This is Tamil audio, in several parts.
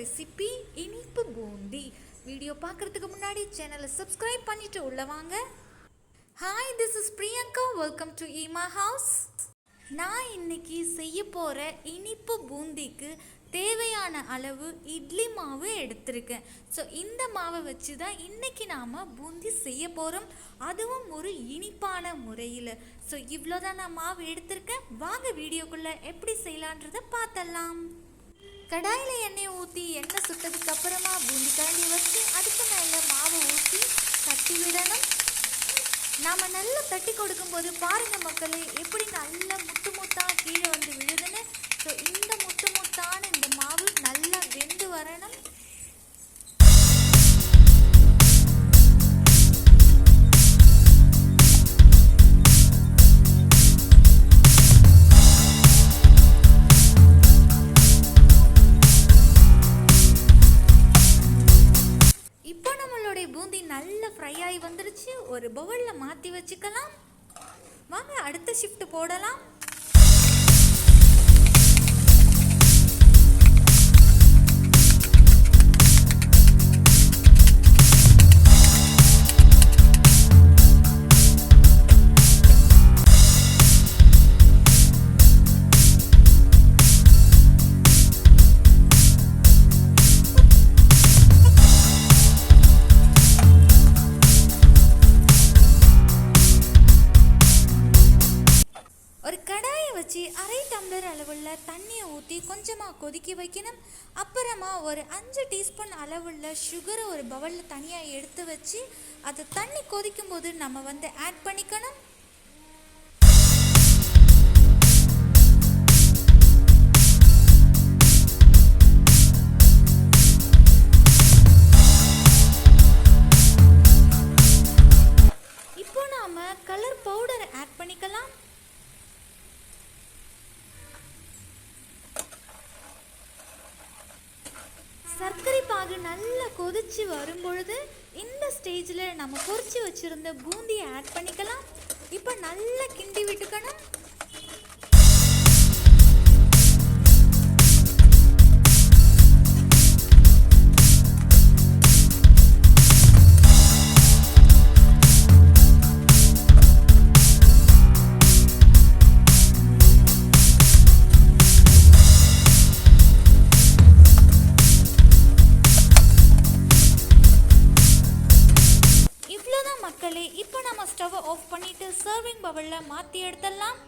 ரெசிபி இனிப்பு பூந்தி. வீடியோ பார்க்குறதுக்கு முன்னாடி சேனலை சப்ஸ்கிரைப் பண்ணிட்டு உள்ள வாங்க. Hi, this is Priyanka. Welcome to ஈமா ஹவுஸ். நான் இன்னைக்கு செய்ய போகிற இனிப்பு பூந்திக்கு தேவையான அளவு இட்லி மாவு எடுத்திருக்கேன். ஸோ இந்த மாவை வச்சு தான் இன்றைக்கி நாம் பூந்தி செய்ய போகிறோம், அதுவும் ஒரு இனிப்பான முறையில். ஸோ இவ்வளோ தான் நான் மாவு எடுத்திருக்கேன். வாங்க வீடியோக்குள்ளே எப்படி செய்யலான்றதை பார்த்தலாம். கடாயில் எண்ணெய் ஊற்றி எண்ணெய் சுட்டதுக்கு அப்புறமா பூந்தி கரண்டி வச்சு அதுக்கு மேலே மாவை ஊற்றி தட்டி விடணும். நாம் நல்லா தட்டி கொடுக்கும்போது பாருங்கள் மக்களே, எப்படி நல்லா முத்து முத்தாக கீழே வந்து விழுதுன்னு. ஸோ இந்த முத்து முத்தான இந்த மாவு நல்லா வெந்து வரணும். பூந்தி நல்லா ஃப்ரை ஆகி வந்துடுச்சு. ஒரு பவுலில் மாற்றி வச்சுக்கலாம். வாங்க அடுத்த ஷிஃப்ட் போடலாம். அரை டம்ளர் அளவுள்ள தண்ணியை ஊற்றி கொஞ்சமாக கொதிக்க வைக்கணும். அப்புறமா ஒரு 5 டீஸ்பூன் அளவுள்ள சுகரை ஒரு பவுலில் தனியாக எடுத்து வச்சு அதை தண்ணி கொதிக்கும் போது நம்ம ஆட் பண்ணிக்கணும். இப்போ நாம் கலர் பவுடரை ஆட் பண்ணிக்கலாம். சர்க்கரை பாகு நல்லா கொதிச்சு வரும்பொழுது இந்த ஸ்டேஜில் நம்ம பொரிச்சு வச்சுருந்த பூந்தியை ஆட் பண்ணிக்கலாம். இப்போ நல்லா கிண்டி விட்டுக்கணும். மக்களே, இப்போ நம்ம ஸ்டவ் ஆஃப் பண்ணிட்டு சர்விங் பவுலில் மாற்றி எடுத்துடலாம்.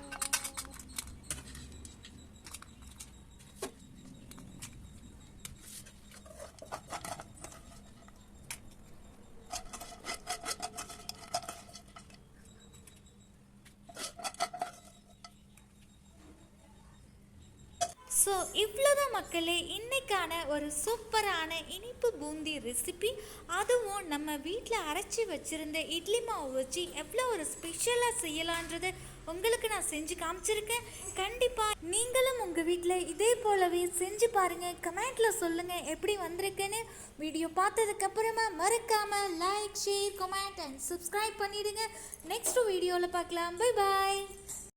ஸோ இவ்வளோதான் மக்களே, இன்றைக்கான ஒரு சூப்பரான இனிப்பு பூந்தி ரெசிபி. அதுவும் நம்ம வீட்டில் அரைச்சி வச்சுருந்த இட்லி மாவு வச்சு எவ்வளோ ஒரு ஸ்பெஷலாக செய்யலான்றது உங்களுக்கு நான் செஞ்சு காமிச்சிருக்கேன். கண்டிப்பாக நீங்களும் உங்கள் வீட்டில் இதே போலவே செஞ்சு பாருங்கள். கமெண்ட்டில் சொல்லுங்கள் எப்படி வந்திருக்குன்னு. வீடியோ பார்த்ததுக்கப்புறமா மறக்காமல் like, share, comment and subscribe பண்ணிவிடுங்க. நெக்ஸ்ட் வீடியோவில் பார்க்கலாம். Bye bye.